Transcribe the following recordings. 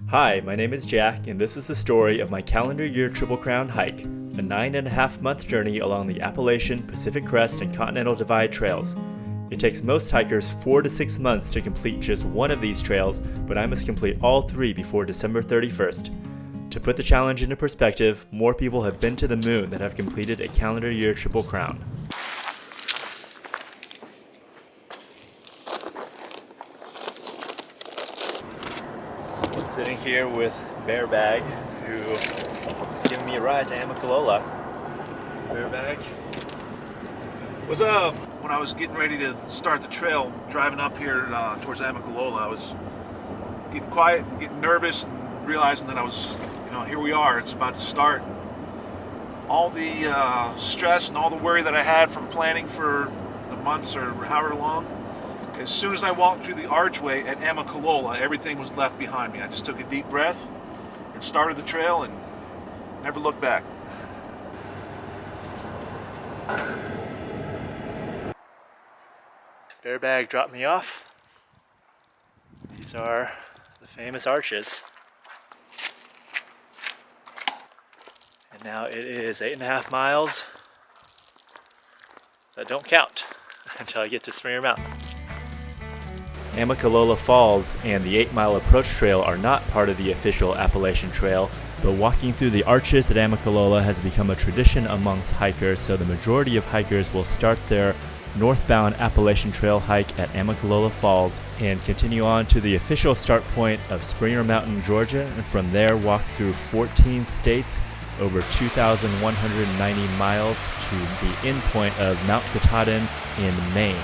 Hi, my name is Jack, and this is the story of my calendar year Triple Crown hike, a 9.5-month journey along the Appalachian, Pacific Crest, and Continental Divide trails. It takes most hikers 4 to 6 months to complete just one of these trails, but I must complete all 3 before December 31st. To put the challenge into perspective, more people have been to the moon than have completed a calendar year Triple Crown. Sitting here with Bearbag, who is giving me a ride to Amicalola. Bearbag. What's up? When I was getting ready to start the trail, driving up here towards Amicalola, I was getting quiet and getting nervous and realizing that I was, here we are, it's about to start. All the stress and all the worry that I had from planning for the months or however long, as soon as I walked through the archway at Amicalola, everything was left behind me. I just took a deep breath and started the trail and never looked back. Bearbag dropped me off. These are the famous arches. And now it is 8.5 miles that don't count until I get to Springer Mountain. Amicalola Falls and the 8-mile approach trail are not part of the official Appalachian Trail, but walking through the arches at Amicalola has become a tradition amongst hikers, so the majority of hikers will start their northbound Appalachian Trail hike at Amicalola Falls and continue on to the official start point of Springer Mountain, Georgia, and from there walk through 14 states over 2,190 miles to the endpoint of Mount Katahdin in Maine.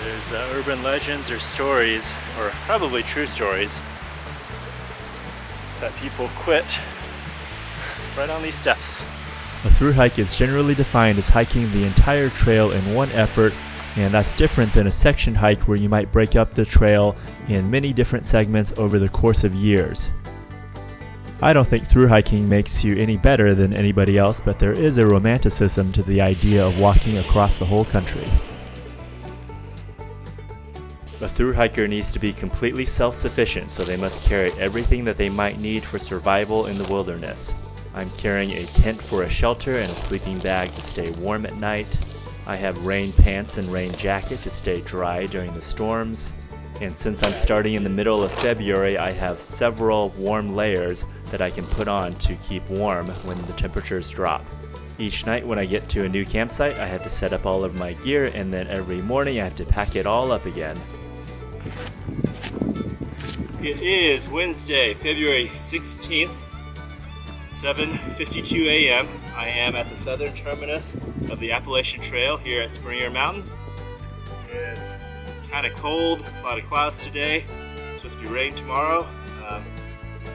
There's urban legends or stories, or probably true stories, that people quit right on these steps. A through hike is generally defined as hiking the entire trail in one effort, and that's different than a section hike where you might break up the trail in many different segments over the course of years. I don't think through hiking makes you any better than anybody else, but there is a romanticism to the idea of walking across the whole country. A through hiker needs to be completely self-sufficient, so they must carry everything that they might need for survival in the wilderness. I'm carrying a tent for a shelter and a sleeping bag to stay warm at night. I have rain pants and rain jacket to stay dry during the storms. And since I'm starting in the middle of February, I have several warm layers that I can put on to keep warm when the temperatures drop. Each night when I get to a new campsite, I have to set up all of my gear, and then every morning I have to pack it all up again. It is Wednesday, February 16th, 7:52 a.m. I am at the southern terminus of the Appalachian Trail here at Springer Mountain. It's kind of cold, a lot of clouds today. It's supposed to be rain tomorrow.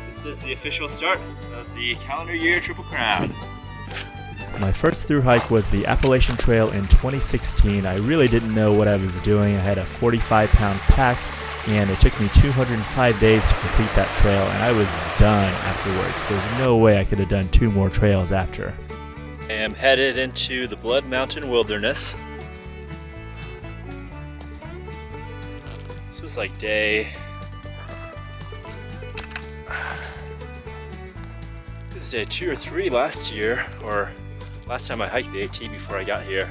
This is the official start of the calendar year Triple Crown. My first through hike was the Appalachian Trail in 2016. I really didn't know what I was doing. I had a 45-pound pack, and it took me 205 days to complete that trail, and I was done afterwards. There's no way I could have done 2 more trails after. I am headed into the Blood Mountain Wilderness. This was like day 2 or 3 last year, or last time I hiked the AT before I got here,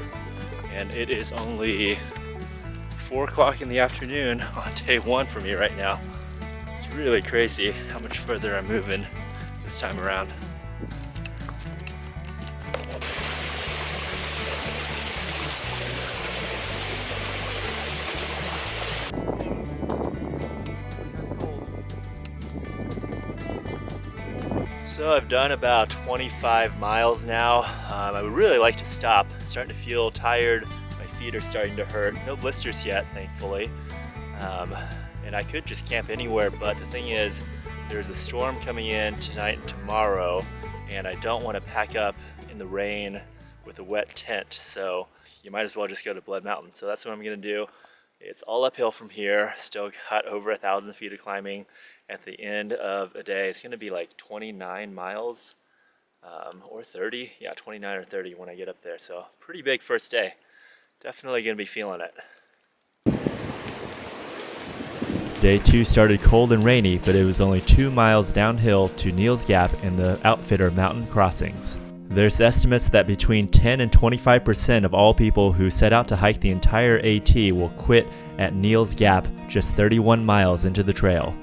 and it is only 4 o'clock in the afternoon on day 1 for me right now. It's really crazy how much further I'm moving this time around. So I've done about 25 miles now. I would really like to stop. I'm starting to feel tired. My feet are starting to hurt. No blisters yet, thankfully. And I could just camp anywhere, but the thing is, there's a storm coming in tonight and tomorrow, and I don't want to pack up in the rain with a wet tent, so you might as well just go to Blood Mountain. So that's what I'm gonna do. It's all uphill from here, still got over 1,000 feet of climbing. At the end of a day, it's gonna be like 29 miles or 30. Yeah, 29 or 30 when I get up there. So pretty big first day. Definitely gonna be feeling it. Day 2 started cold and rainy, but it was only 2 miles downhill to Neal's Gap and the Outfitter mountain crossings. There's estimates that between 10 and 25% of all people who set out to hike the entire AT will quit at Neal's Gap just 31 miles into the trail.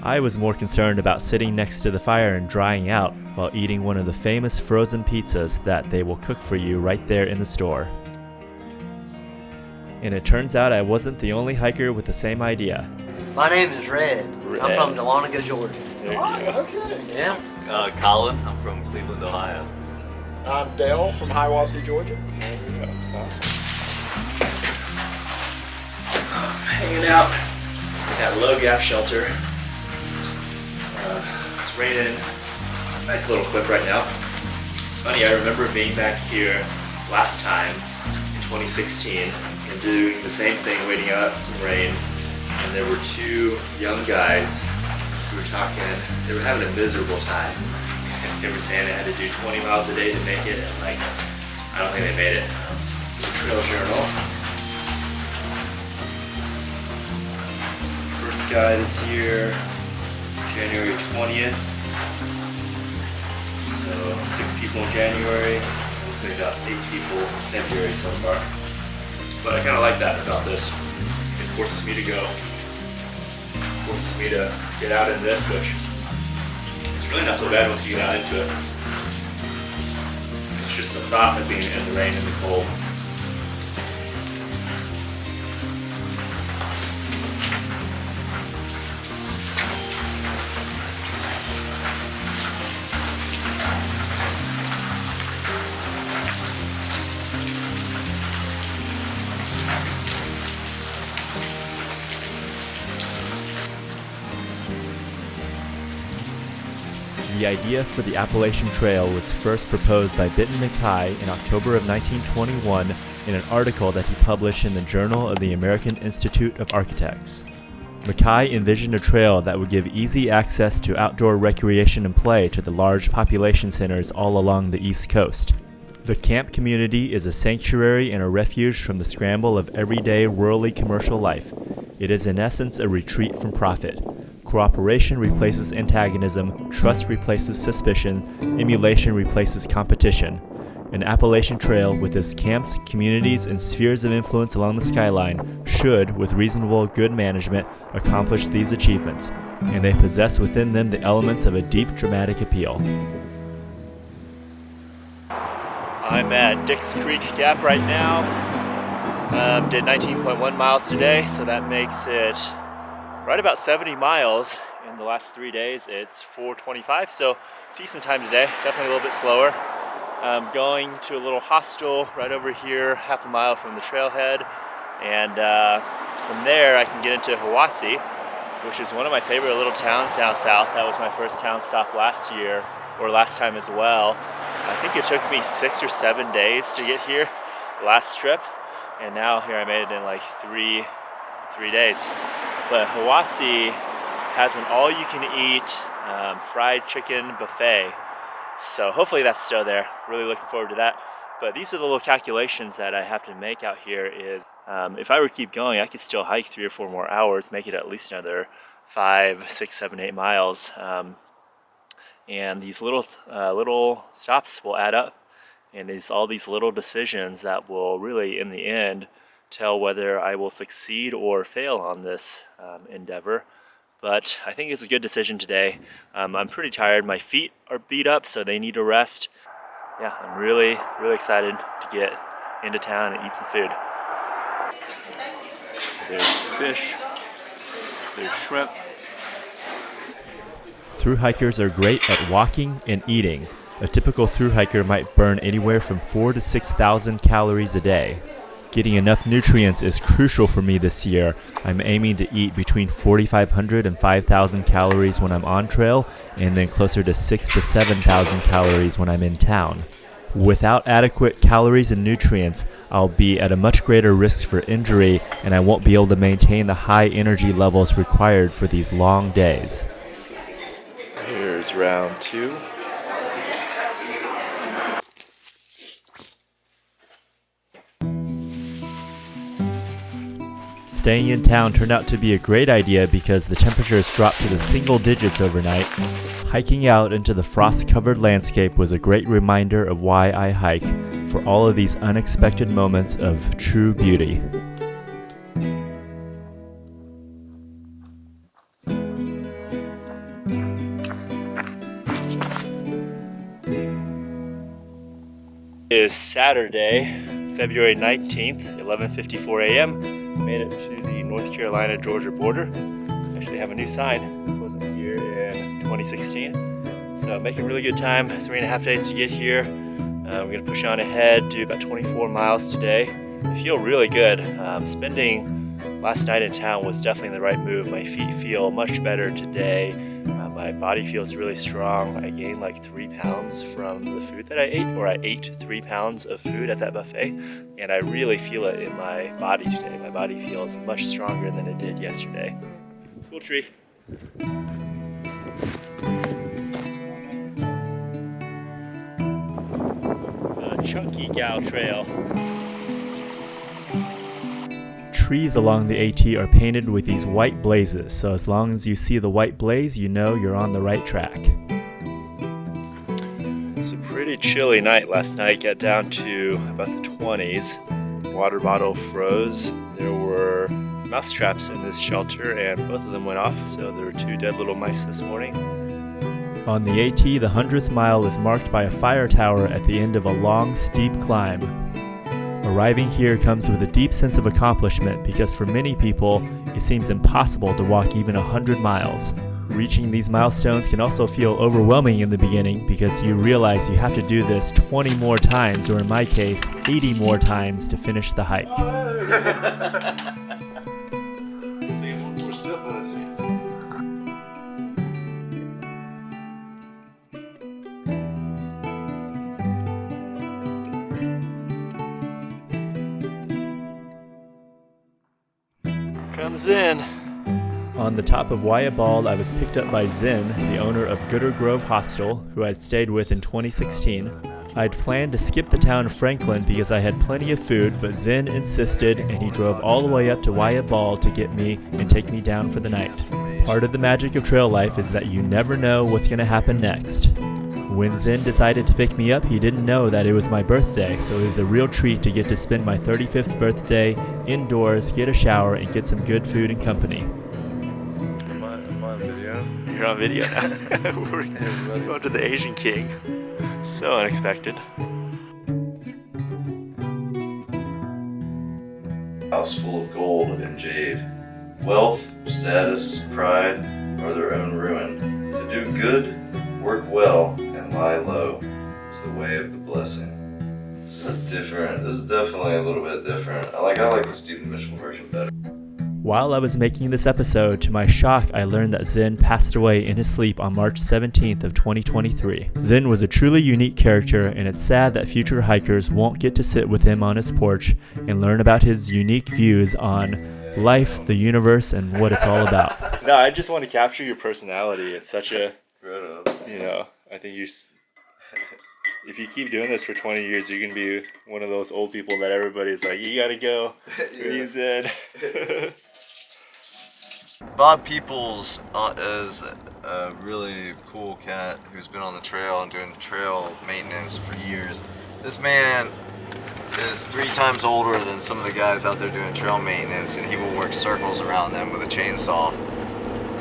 I was more concerned about sitting next to the fire and drying out while eating one of the famous frozen pizzas that they will cook for you right there in the store. And it turns out I wasn't the only hiker with the same idea. My name is Red. I'm from Dahlonega, Georgia. Okay. Yeah. Colin, I'm from Cleveland, Ohio. I'm Dale from Hiawassee, Georgia. Awesome. Hanging out at Low Gap Shelter. It's raining. Nice little clip right now. It's funny, I remember being back here last time in 2016 and doing the same thing, waiting out some rain. And there were 2 young guys who were talking. They were having a miserable time. They were saying they had to do 20 miles a day to make it, and I don't think they made it. It's a trail journal. First guy this year, January 20th. So 6 people in January. Looks like about 8 people in February so far. But I kind of like that about this. It forces me to go. Forces me to get out in this, which it's really not so bad once you get out into it. It's just the thought of being in the rain and the cold. The idea for the Appalachian Trail was first proposed by Benton Mackay in October of 1921 in an article that he published in the Journal of the American Institute of Architects. Mackay envisioned a trail that would give easy access to outdoor recreation and play to the large population centers all along the East Coast. The camp community is a sanctuary and a refuge from the scramble of everyday rurally commercial life. It is in essence a retreat from profit. Cooperation replaces antagonism, trust replaces suspicion, emulation replaces competition. An Appalachian Trail with its camps, communities, and spheres of influence along the skyline should, with reasonable good management, accomplish these achievements, and they possess within them the elements of a deep dramatic appeal. I'm at Dix Creek Gap right now. Did 19.1 miles today, so that makes it right about 70 miles. In the last 3 days, it's 4:25, so decent time today. Definitely a little bit slower. Going to a little hostel right over here, half a mile from the trailhead, and from there I can get into Hiawassee, which is one of my favorite little towns down south. That was my first town stop last year, or last time as well. I think it took me 6 or 7 days to get here last trip, and now here I made it in like three days. But Hiawassee has an all-you-can-eat fried chicken buffet, so hopefully that's still there. Really looking forward to that. But these are the little calculations that I have to make out here. Is if I were to keep going, I could still hike 3 or 4 more hours, make it at least another 5, 6, 7, 8 miles. And these little stops will add up, and it's all these little decisions that will really, in the end, tell whether I will succeed or fail on this endeavor. But I think it's a good decision today. I'm pretty tired. My feet are beat up, so they need to rest. Yeah, I'm really excited to get into town and eat some food. There's fish, there's shrimp. Thru-hikers are great at walking and eating. A typical thru-hiker might burn anywhere from 4,000 to 6,000 calories a day. Getting enough nutrients is crucial for me this year. I'm aiming to eat between 4,500 and 5,000 calories when I'm on trail, and then closer to 6,000 to 7,000 calories when I'm in town. Without adequate calories and nutrients, I'll be at a much greater risk for injury, and I won't be able to maintain the high energy levels required for these long days. Here's round 2. Staying in town turned out to be a great idea because the temperatures dropped to the single digits overnight. Hiking out into the frost-covered landscape was a great reminder of why I hike, for all of these unexpected moments of true beauty. It is Saturday, February 19th, 11:54 a.m. Made it to the North Carolina-Georgia border. Actually have a new sign. This wasn't here in 2016. So making really good time, 3.5 days to get here. We're gonna push on ahead, do about 24 miles today. I feel really good. Spending last night in town was definitely the right move. My feet feel much better today. My body feels really strong. I gained like 3 pounds from the food that I ate, or I ate 3 pounds of food at that buffet, and I really feel it in my body today. My body feels much stronger than it did yesterday. Cool tree. The Chunky Gal Trail. Trees along the AT are painted with these white blazes, so as long as you see the white blaze, you know you're on the right track. It's a pretty chilly night last night. Got down to about the 20s. Water bottle froze. There were mouse traps in this shelter and both of them went off, so there were 2 dead little mice this morning. On the AT, the 100th mile is marked by a fire tower at the end of a long, steep climb. Arriving here comes with a deep sense of accomplishment because for many people, it seems impossible to walk even 100 miles. Reaching these milestones can also feel overwhelming in the beginning because you realize you have to do this 20 more times, or in my case, 80 more times to finish the hike. Comes in. On the top of Wyatt Bald, I was picked up by Zen, the owner of Gooder Grove Hostel, who I'd stayed with in 2016. I'd planned to skip the town of Franklin because I had plenty of food, but Zen insisted, and he drove all the way up to Wyatt Bald to get me and take me down for the night. Part of the magic of trail life is that you never know what's going to happen next. When Zen decided to pick me up, he didn't know that it was my birthday, so it was a real treat to get to spend my 35th birthday indoors, get a shower, and get some good food and company. I'm on video. You're on video now. We're going to the Asian King. So unexpected. House full of gold and jade. Wealth, status, pride are their own ruin. To do good, work well, and lie low is the way of the blessing. This is definitely a little bit different. I like the Stephen Mitchell version better. While I was making this episode, to my shock, I learned that Zen passed away in his sleep on March 17th of 2023. Zen was a truly unique character, and it's sad that future hikers won't get to sit with him on his porch and learn about his unique views on life, the universe, and what it's all about. No, I just want to capture your personality. It's such a, I think if you keep doing this for 20 years, you're going to be one of those old people that everybody's like, you got to go. He's in. Bob Peoples is a really cool cat who's been on the trail and doing trail maintenance for years. This man is 3 times older than some of the guys out there doing trail maintenance, and he will work circles around them with a chainsaw.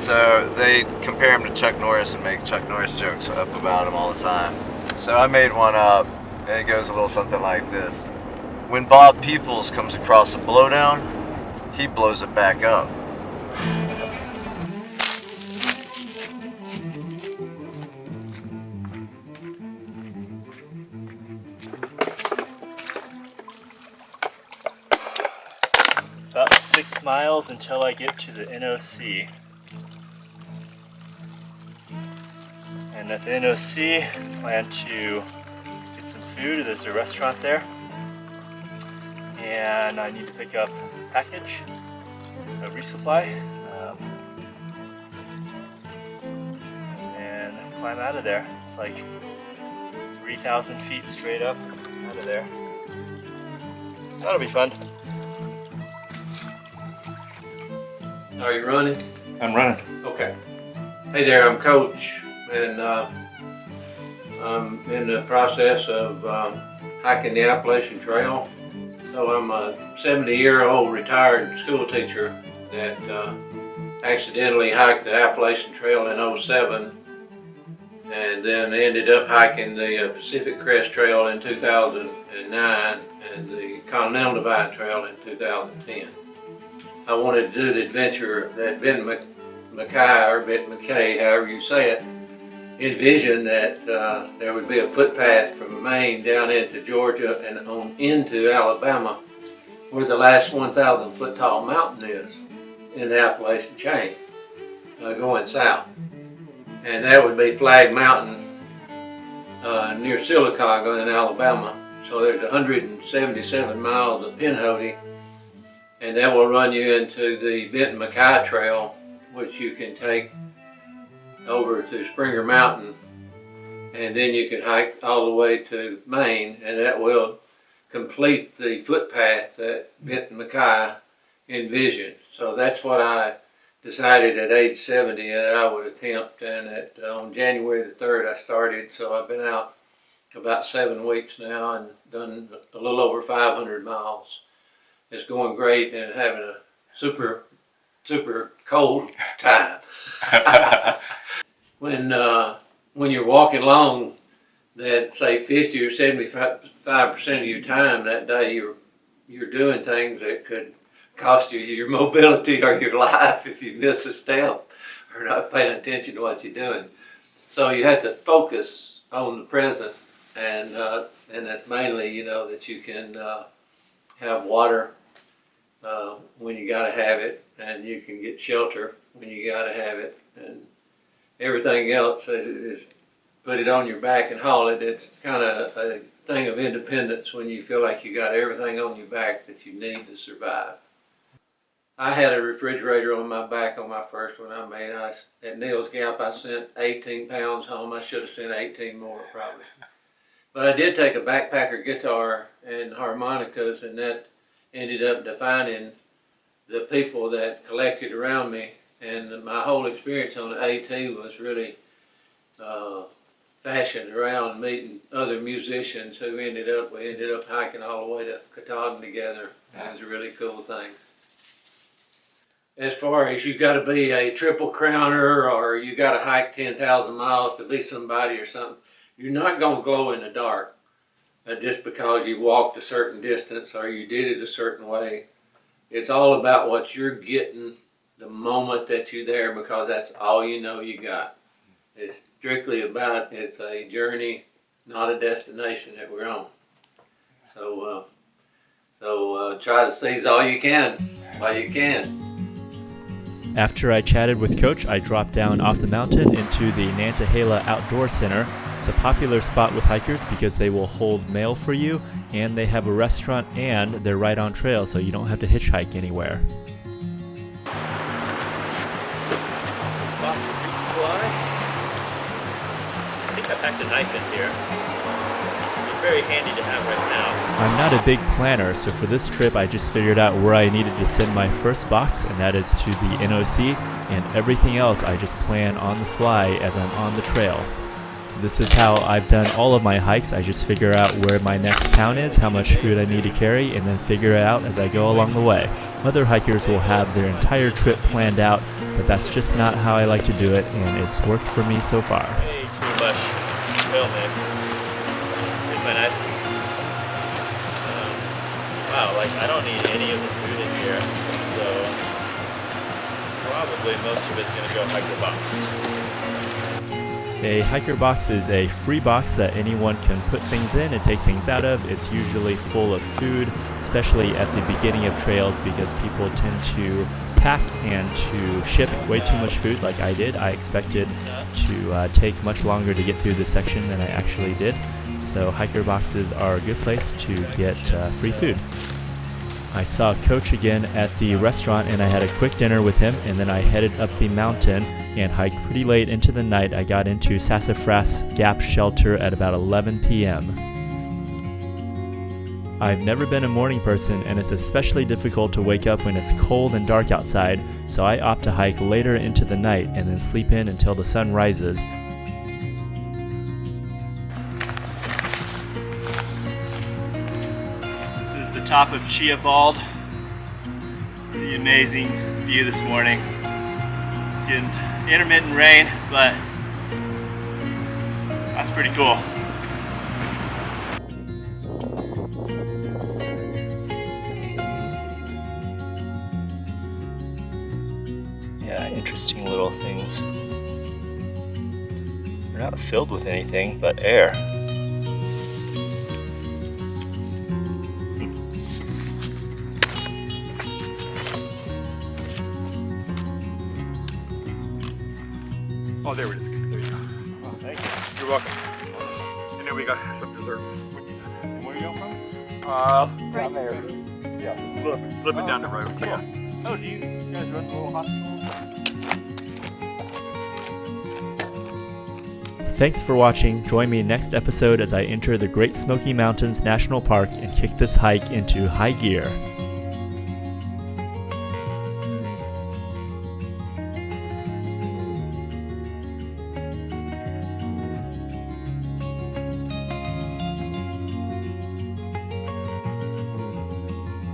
So they compare him to Chuck Norris and make Chuck Norris jokes up about him all the time. So I made one up, and it goes a little something like this. When Bob Peoples comes across a blowdown, he blows it back up. About 6 miles until I get to the NOC. And at the NOC, I plan to get some food. There's a restaurant there. And I need to pick up a package, a resupply, and climb out of there. It's like 3,000 feet straight up out of there. So that'll be fun. Are you running? I'm running. Okay. Hey there, I'm Coach, and I'm in the process of hiking the Appalachian Trail. So I'm a 70-year-old retired school teacher that accidentally hiked the Appalachian Trail in '07, and then ended up hiking the Pacific Crest Trail in 2009 and the Continental Divide Trail in 2010. I wanted to do the adventure that Ben McKay, or Ben McKay, however you say it, envisioned that there would be a footpath from Maine down into Georgia and on into Alabama, where the last 1,000 foot tall mountain is in the Appalachian chain, going south. And that would be Flag Mountain near Sylacauga in Alabama. So there's 177 miles of pinhoti, and that will run you into the Benton McKay Trail, which you can take over to Springer Mountain, and then you can hike all the way to Maine, and that will complete the footpath that Benton McKay envisioned. So that's what I decided at age 70 that I would attempt, and on January the 3rd I started. So I've been out about 7 weeks now and done a little over 500 miles. It's going great and having a super cold time. When you're walking along, that say 50 or 75% of your time that day, you're doing things that could cost you your mobility or your life if you miss a step or not paying attention to what you're doing. So you have to focus on the present, and that's mainly, that you can have water when you gotta have it, and you can get shelter when you gotta have it, and everything else is put it on your back and haul it. It's kind of a thing of independence when you feel like you got everything on your back that you need to survive. I had a refrigerator on my back on my first one. At Neil's Gap, I sent 18 pounds home. I should have sent 18 more probably. But I did take a backpacker guitar and harmonicas, and that ended up defining the people that collected around me. And my whole experience on the AT was really fashioned around meeting other musicians who we ended up hiking all the way to Katahdin together. It was a really cool thing. As far as you got to be a triple crowner or you got to hike 10,000 miles to be somebody or something, you're not going to glow in the dark just because you walked a certain distance or you did it a certain way. It's all about what you're getting the moment that you're there, because that's all you know you got. It's strictly about, it's a journey, not a destination that we're on. So try to seize all you can while you can. After I chatted with Coach, I dropped down off the mountain into the Nantahala Outdoor Center. It's a popular spot with hikers because they will hold mail for you, and they have a restaurant, and they're right on trail, so you don't have to hitchhike anywhere. This box of resupply. I think I packed a knife in here. Should be very handy to have right now. I'm not a big planner, so for this trip I just figured out where I needed to send my first box, and that is to the NOC, and everything else I just plan on the fly as I'm on the trail. This is how I've done all of my hikes. I just figure out where my next town is, how much food I need to carry, and then figure it out as I go along the way. Other hikers will have their entire trip planned out, but that's just not how I like to do it, and it's worked for me so far. Way too much trail mix. Here's my knife. Wow, I don't need any of the food in here, so probably most of it's gonna go hiker box. A hiker box is a free box that anyone can put things in and take things out of. It's usually full of food, especially at the beginning of trails, because people tend to pack and to ship way too much food like I did. I expected to take much longer to get through this section than I actually did. So hiker boxes are a good place to get free food. I saw Coach again at the restaurant, and I had a quick dinner with him, and then I headed up the mountain and hiked pretty late into the night. I got into Sassafras Gap Shelter at about 11 p.m. I've never been a morning person, and it's especially difficult to wake up when it's cold and dark outside, so I opt to hike later into the night and then sleep in until the sun rises. This is the top of Chia Bald. Pretty amazing view this morning. Getting intermittent rain, but that's pretty cool. Yeah, interesting little things. They're not filled with anything but air. Oh, there it is. There you go. Oh, thank you. You're welcome. And then we got some dessert. Where are you from? Down there. Yeah, flip it down the road. Cool. Yeah. Oh, do you guys run the little hospital? Thanks for watching. Join me next episode as I enter the Great Smoky Mountains National Park and kick this hike into high gear.